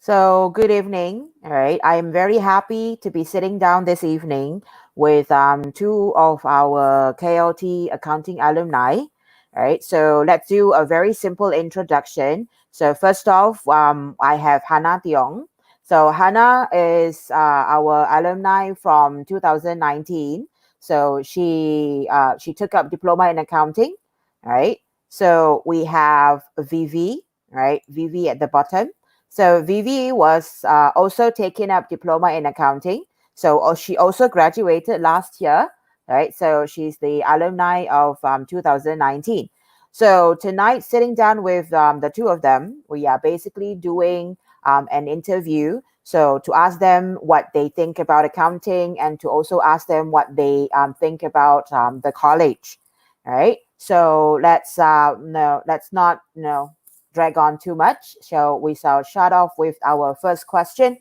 So, good evening. All right. I am very happy to be sitting down this evening with two of our KLT Accounting Alumni. All right. So, let's do a very simple introduction. So, first off, I have Hannah Tiong. So, Hannah is our alumni from 2019. So, she took up diploma in accounting. All right. So, we have Vivi, right? Vivi at the bottom. So Vivi was also taking up diploma in accounting. So she also graduated last year, right? So she's the alumni of 2019. So tonight, sitting down with the two of them, we are basically doing an interview. So to ask them what they think about accounting and to also ask them what they think about the college, right? So let's not drag on too much. So we shall start off with our first question.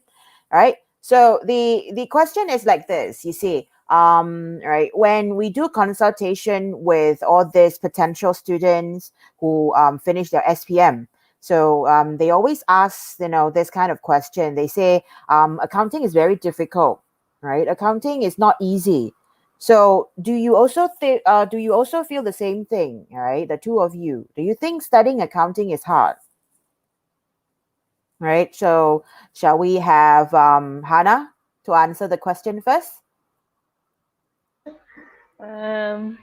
All right. So the question is like this. You see, right, when we do consultation with all these potential students who finish their SPM, so they always ask, this kind of question. They say, accounting is very difficult, right? Accounting is not easy. So, do you also think? Do you also feel the same thing? All right, the two of you. Do you think studying accounting is hard? Right. So, shall we have Hannah to answer the question first? Um,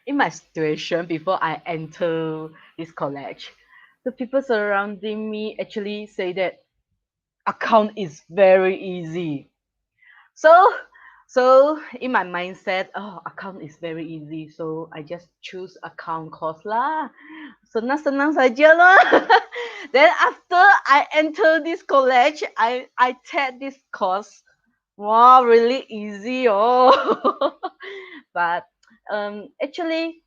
in my situation, before I enter this college, the people surrounding me actually say that account is very easy. So, so in my mindset, oh, account is very easy. So I just choose account course lah. Senang-senang saja lah. Then after I enter this college, I take this course. Wow, really easy oh. But actually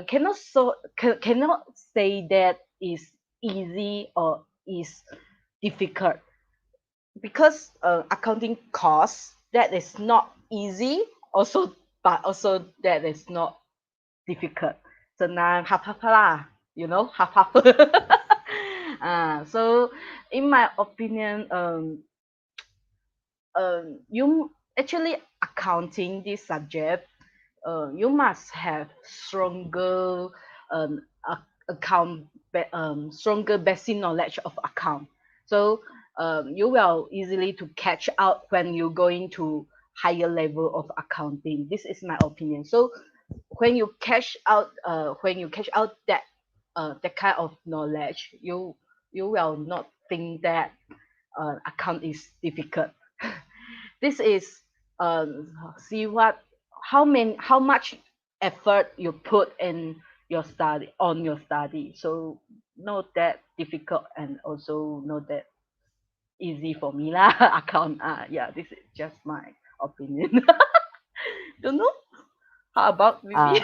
cannot say that is easy or is difficult because accounting course that is not easy also, but also that is not difficult. Senang half half lah, half half. So in my opinion, you actually accounting this subject, you must have stronger stronger basic knowledge of account. So you will easily to catch out when you go into higher level of accounting. This is my opinion. So when you catch out that kind of knowledge, you will not think that account is difficult. This is see what how much effort you put in your study. So not that difficult and also not that easy for me lah. Account yeah, this is just my opinion. Don't know, how about Vivi?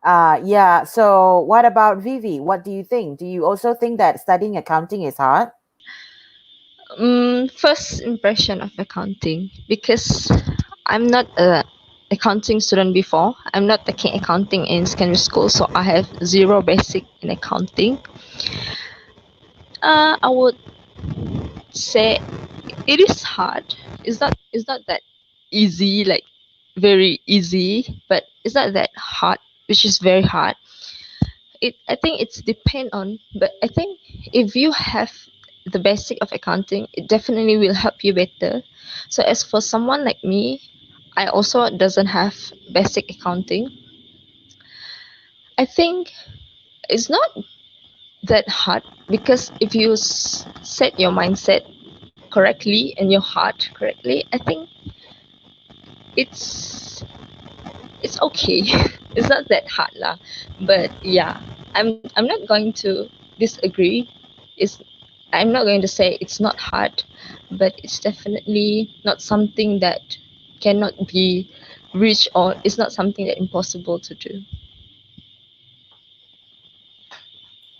Uh, yeah. So, what about Vivi? What do you think? Do you also think that studying accounting is hard? First impression of accounting, because I'm not a accounting student before. I'm not taking accounting in secondary school, so I have zero basic in accounting. I would say it is hard. It's not that easy, like very easy, but it's not that hard, which is very hard. I think it's depend on, but I think if you have the basic of accounting, it definitely will help you better. So as for someone like me, I also doesn't have basic accounting. I think it's not that hard, because if you set your mindset correctly and your heart correctly, I think it's it's okay. It's not that hard lah. But yeah, I'm not going to disagree. It's I'm not going to say it's not hard, but it's definitely not something that cannot be reached, or it's not something that impossible to do.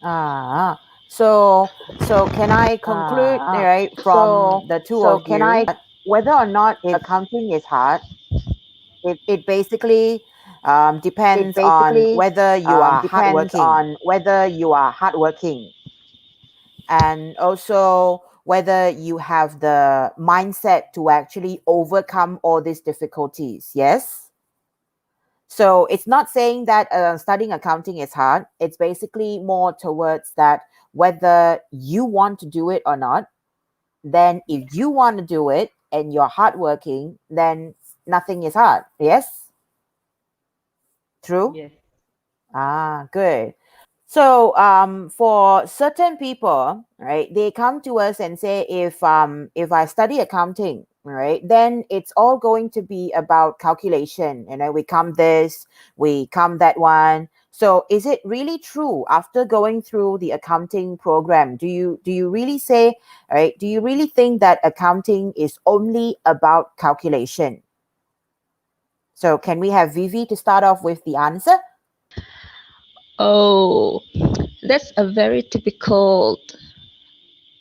Ah, so can I conclude, right, from the two of you, whether or not accounting is hard, it basically depends on whether you are hardworking, and also whether you have the mindset to actually overcome all these difficulties. Yes. So it's not saying that studying accounting is hard. It's basically more towards that whether you want to do it or not. Then if you want to do it and you're hardworking, then nothing is hard. Yes? True? Yes. Ah, good. So, for certain people, right, they come to us and say, if I study accounting, right, then it's all going to be about calculation. You know, we come this, we come that one. So, is it really true after going through the accounting program? Do you really say, right? Do you really think that accounting is only about calculation? So, can we have Vivi to start off with the answer? Oh, that's a very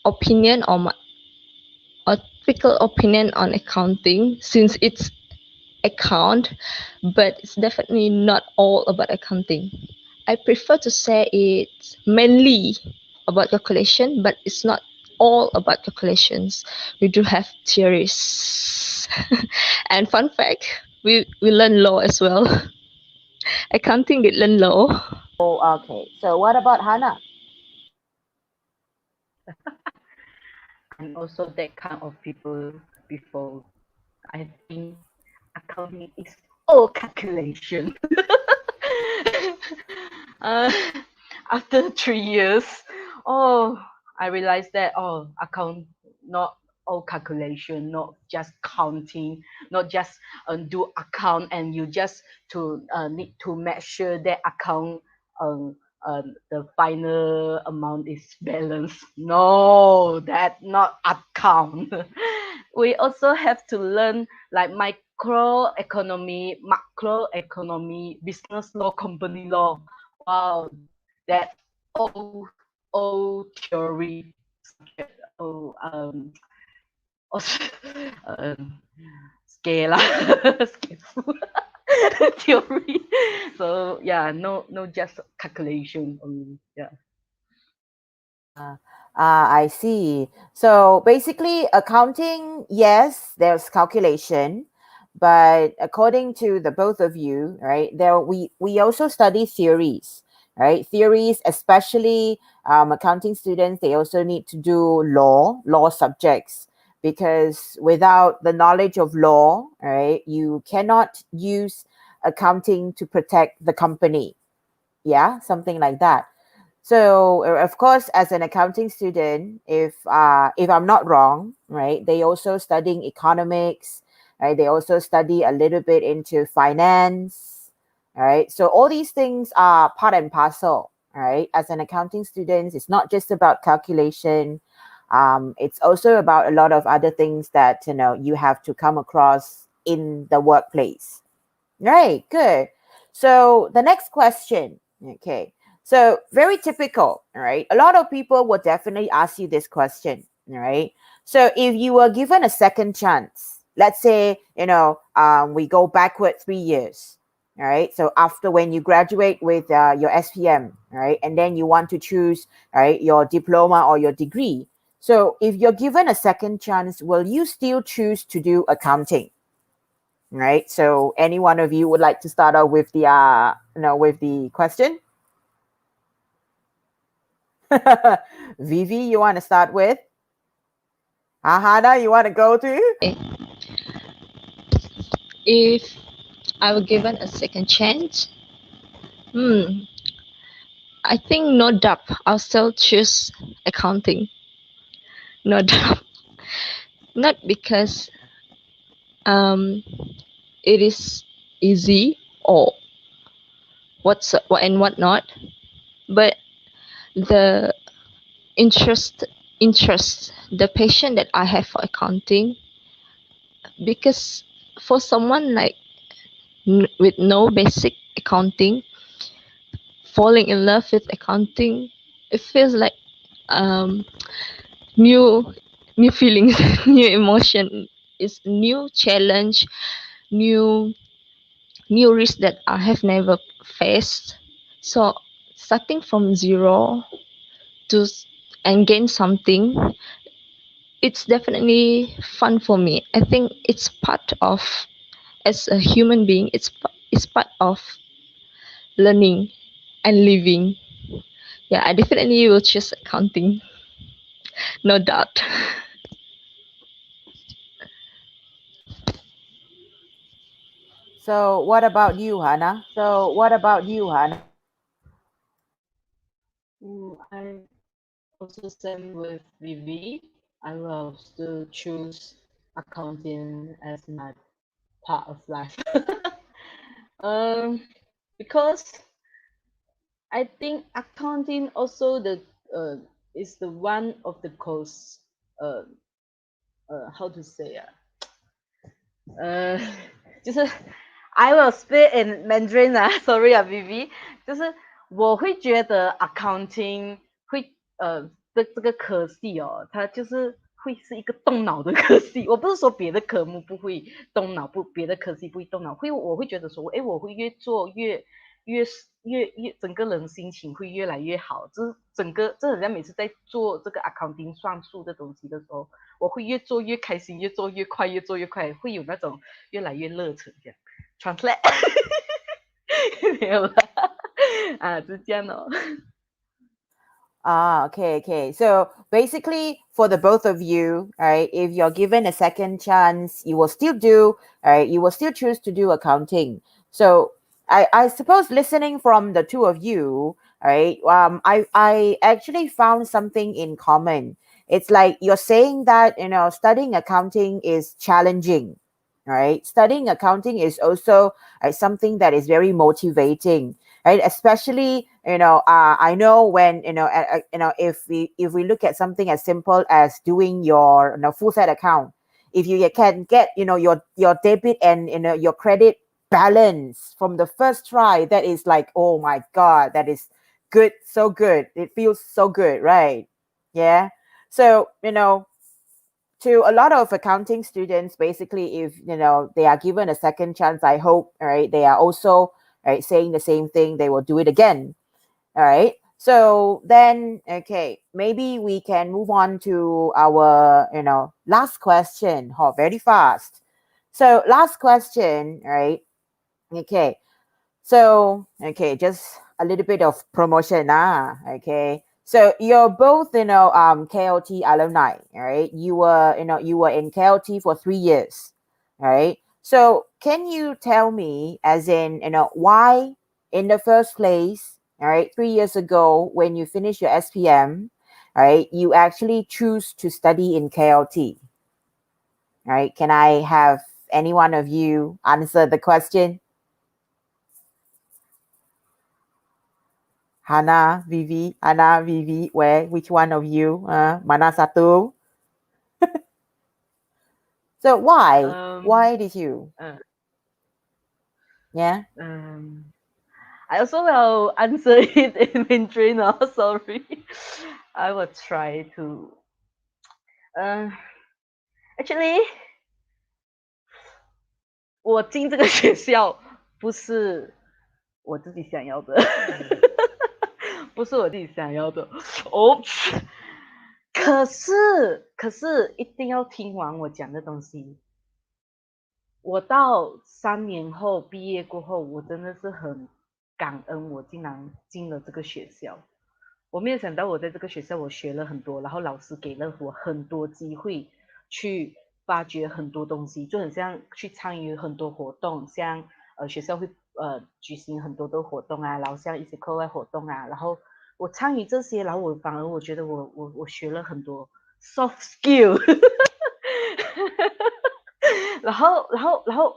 opinion on my, typical opinion on accounting, since it's account, but it's definitely not all about accounting. I prefer to say it's mainly about calculation, but it's not all about calculations. We do have theories. And fun fact, we learn law as well. Accounting did learn law. Oh, okay. So, what about Hannah? I'm also that kind of people before. I think accounting is all calculation. uh, after 3 years, oh, I realized that account not all calculation, not just counting, not just do account and you just to need to make sure that account um, the final amount is balanced. No, that not account. We also have to learn like microeconomy, macroeconomy, business law, company law. Wow, that all all theory subject. Oh, also, um, scale scale theory. So yeah, no just calculation only. Yeah. Ah, I see. So basically, accounting, yes, there's calculation, but according to the both of you, right, there we also study theories, right? Theories, especially accounting students, they also need to do law subjects because without the knowledge of law, right, you cannot use accounting to protect the company. Yeah, something like that. So, of course, as an accounting student, if I'm not wrong, right, they also studying economics, right? They also study a little bit into finance, right? So all these things are part and parcel, right? As an accounting student, it's not just about calculation. It's also about a lot of other things that you have to come across in the workplace. Right, good. So the next question, okay. So very typical, all right? A lot of people will definitely ask you this question, all right? So if you were given a second chance, let's say, we go backward 3 years, all right? So after when you graduate with your SPM, all right, and then you want to choose, all right, your diploma or your degree. So if you're given a second chance, will you still choose to do accounting? Right. So, any one of you would like to start out with the with the question? Vivi, you want to start with? Hana, you want to go to? If I were given a second chance, hmm, I think no doubt I'll still choose accounting. No doubt. Not because um it is easy or what and what not, but the interest the passion that I have for accounting, because for someone like with no basic accounting, falling in love with accounting, it feels like um new feelings, new emotion, is new challenge, new risk that I have never faced. So starting from zero to and gain something, it's definitely fun for me. I think it's part of, as a human being, it's part of learning and living. Yeah, I definitely will choose accounting, no doubt. So what about you, Hannah? I also same with Vivi. I will still choose accounting as my part of life. um, because I think accounting also uh is the one of the course uh how to say 呃，就是 I will speak in Mandarin 啊，sorry 啊，Vivi，就是我会觉得 accounting 会这个科系哦，它就是会是一个动脑的科系。我不是说别的科目不会动脑，别的科系不会动脑，我会觉得说，哎，我会越做越整个人心情会越来越好。就是整个，这好像每次在做这个 accounting 算数的东西的时候，我会越做越开心，越做越快，越做越快，会有那种越来越热忱这样。Translate 没有了啊，就这样哦。Ah, okay, okay. So basically, for the both of you, all right, if you're given a second chance, you will still do, all right, you will still choose to do accounting. So I suppose listening from the two of you, all right, I actually found something in common. It's like you're saying that, studying accounting is challenging, right? Studying accounting is also something that is very motivating, right? Especially, I know when, if we look at something as simple as doing your, full set account, if you can get, your debit and, your credit balance from the first try, that is like, oh my god, that is good, so good, it feels so good, right? Yeah. So, to a lot of accounting students, basically, if they are given a second chance, I hope, all right, they are also, right, saying the same thing, they will do it again. All right. So then, okay, maybe we can move on to our, last question. Oh, very fast. So last question, right? Okay. So, okay, just a little bit of promotion. Okay. So you're both, KLT alumni, all right? You were in KLT for 3 years, all right? So can you tell me, as in, why in the first place, all right, 3 years ago when you finished your SPM, all right, you actually choose to study in KLT, all right? Can I have any one of you answer the question? Hana, Vivi, where? Which one of you? Mana satu? So why? Why did you? Uh, Yeah. I also will answer it in Mandarin. Oh, sorry. I will try to. Uh, actually, 我进这个学校不是我自己想要的，不是我自己想要的。哦，可是一定要听完我讲的东西。我到3年后毕业过后，我真的是很感恩，我竟然进了这个学校。我没有想到我在这个学校我学了很多，然后老师给了我很多机会去发掘很多东西，就很像去参与很多活动，像学校会举行很多的活动啊，然后像一些课外活动啊，然后我参与这些，然后我反而我觉得我学了很多 soft skill 然后，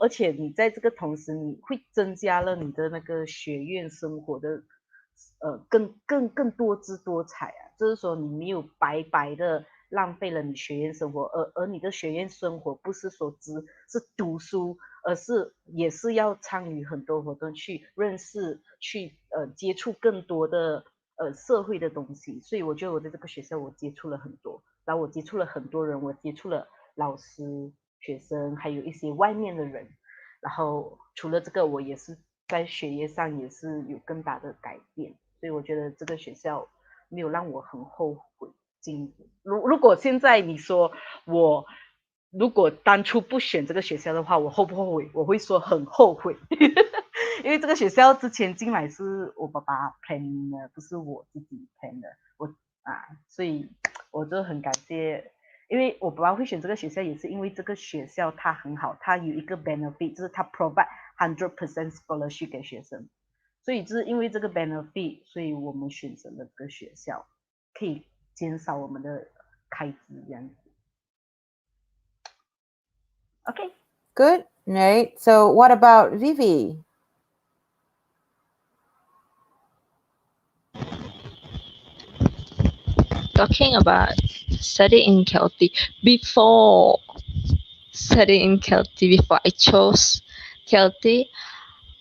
而且你在这个同时，你会增加了你的那个学院生活的，更多姿多彩啊。就是说，你没有白白的浪费了你学院生活，而你的学院生活不是说只是读书，而是也是要参与很多活动，去认识，去接触更多的社会的东西。所以我觉得我在这个学校我接触了很多，然后我接触了很多人，我接触了老师、学生，还有一些外面的人。然后除了这个，我也是在学业上也是有更大的改变，所以我觉得这个学校没有让我很后悔如果现在你说我如果当初不选这个学校的话，我后不后悔？我会说很后悔，因为这个学校之前进来是我爸爸 plan 的，不是我自己 plan 的。所以我就很感谢，因为我爸爸会选这个学校，也是因为这个学校它很好，它有一个 benefit，就是它 provide 100% scholarship 给学生，所以就是因为这个 benefit，所以我们选择了这个学校，可以减少我们的开支这样子。OK， Good, right? So what about Vivi? Talking about studying in KLT, before studying in KLT, before I chose KLT,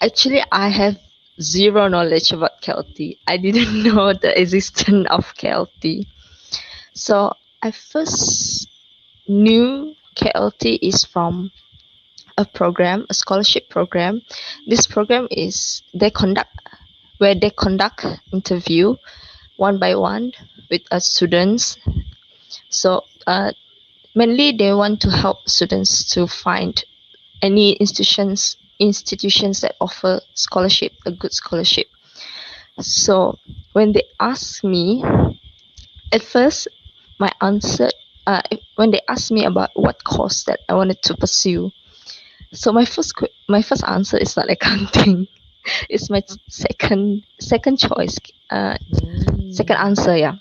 actually I have zero knowledge about KLT. I didn't know the existence of KLT. So I first knew KLT is from a program, a scholarship program. This program is where they conduct interview one by one with students. So mainly they want to help students to find any institutions that offer scholarship, a good scholarship. So when they asked me, at first my answer, when they asked me about what course that I wanted to pursue, so my first answer is not accounting. It's my second choice, second answer. Yeah.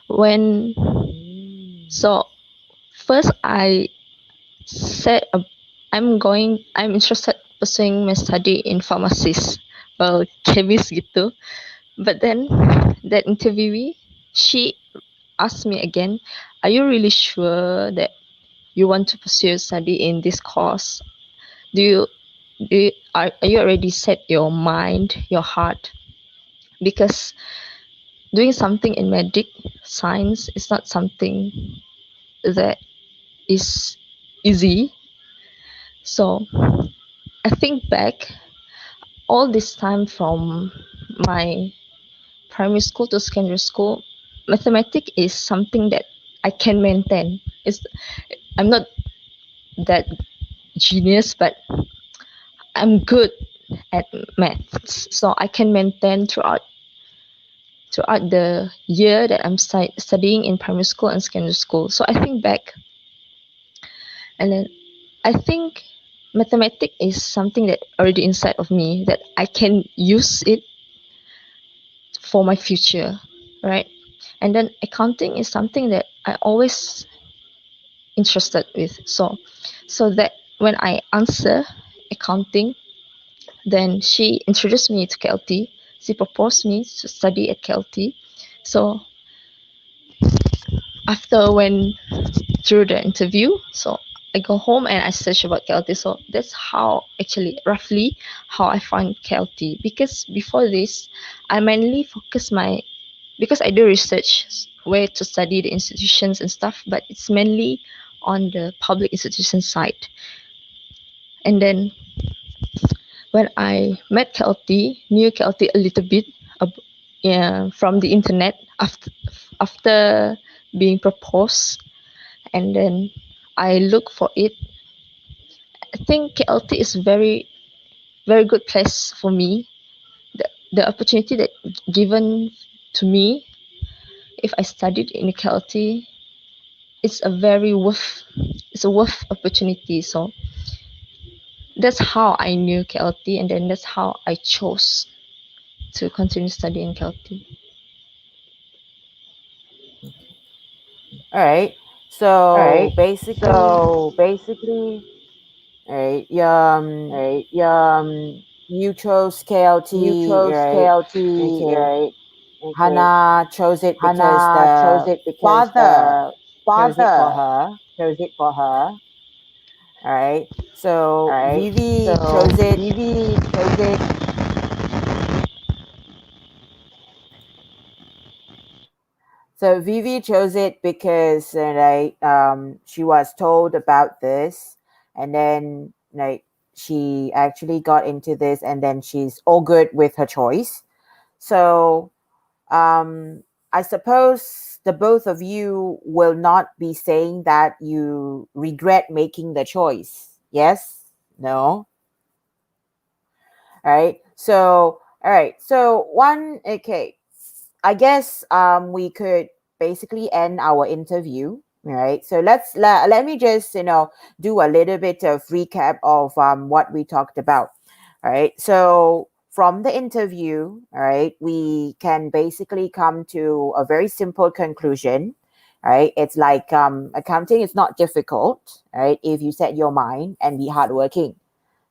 When so first I said I'm interested pursuing my study in pharmacist, well chemist gitu. But then that interviewee, she asked me again, are you really sure that you want to pursue study in this course? Are you already set your mind, your heart? Because doing something in medic science is not something that is easy. So I think back all this time from my primary school to secondary school, mathematics is something that I can maintain. I'm not that genius, but I'm good at maths, so I can maintain throughout the year that I'm studying in primary school and secondary school. So I think back, and then I think mathematics is something that already inside of me that I can use it for my future, right? And then accounting is something that I always interested with. So that when I answer accounting, then she introduced me to KLT. She proposed me to study at KLT. So after when through the interview, so I go home and I search about KLT. So that's how actually roughly how I find KLT. Because before this, I mainly focus because I do research where to study the institutions and stuff, but it's mainly on the public institution side. And then when I met KLT, knew KLT a little bit from the internet after being proposed, and then I look for it. I think KLT is very good place for me. The opportunity that given to me if I studied in KLT, it's a worth opportunity. So that's how I knew KLT, and then that's how I chose to continue studying KLT. All right. So basically, all right, you chose KLT, right? Okay. Hannah chose it because the father chose it for her. All right. So Vivi chose it. So Vivi chose it because like she was told about this, and then like she actually got into this, and then she's all good with her choice. So I suppose the both of you will not be saying that you regret making the choice. Yes? No? All right. So, all right. So, okay. I guess we could basically end our interview. All right. So let me just do a little bit of recap of what we talked about. All right. So from the interview, all right, we can basically come to a very simple conclusion. All right. It's like accounting is not difficult. All right. If you set your mind and be hardworking.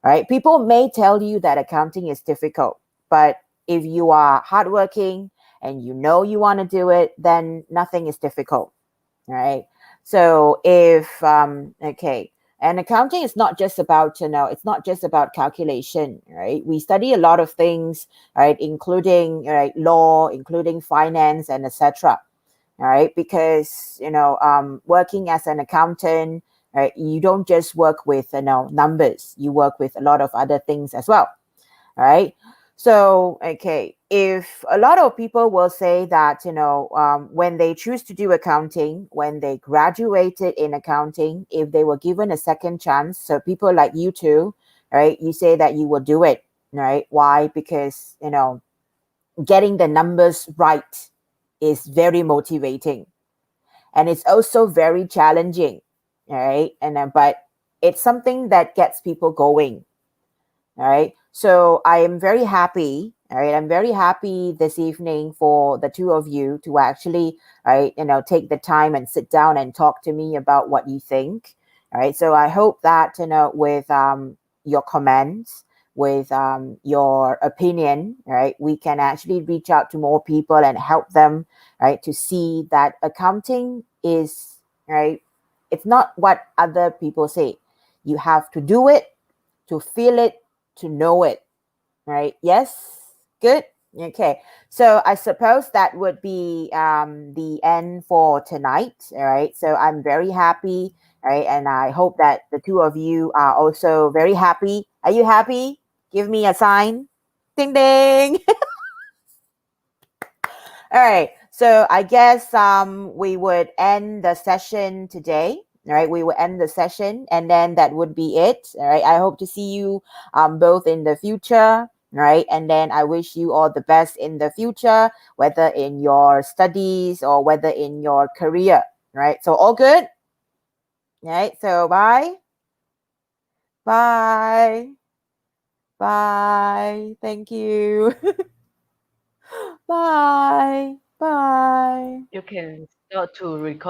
Right? People may tell you that accounting is difficult, but if you are hardworking and you know you want to do it, then nothing is difficult, right? So if okay, and accounting is not just about it's not just about calculation, right? We study a lot of things, right, including right law, including finance, and etc. All right, because working as an accountant, right, you don't just work with numbers, you work with a lot of other things as well. All right. So okay, if a lot of people will say that when they choose to do accounting, when they graduated in accounting, if they were given a second chance, so people like you too, right, you say that you will do it, right? Why? Because getting the numbers right is very motivating, and it's also very challenging, all right? And but it's something that gets people going, all right? So I am very happy, all right? I'm very happy this evening for the two of you to actually, right, take the time and sit down and talk to me about what you think, all right? So I hope that with your comments, with your opinion, right, we can actually reach out to more people and help them, right, to see that accounting is right. It's not what other people say. You have to do it, to feel it, to know it, right? Yes? Good? Okay. So I suppose that would be the end for tonight. All right. So I'm very happy. All right. And I hope that the two of you are also very happy. Are you happy? Give me a sign. Ding ding. All right. So I guess we would end the session today. All right. We will end the session and then that would be it. All right. I hope to see you both in the future. Right. And then I wish you all the best in the future, whether in your studies or whether in your career. Right. So all good. Right. So bye. Bye. Bye. Thank you. Bye. Bye. You can start to record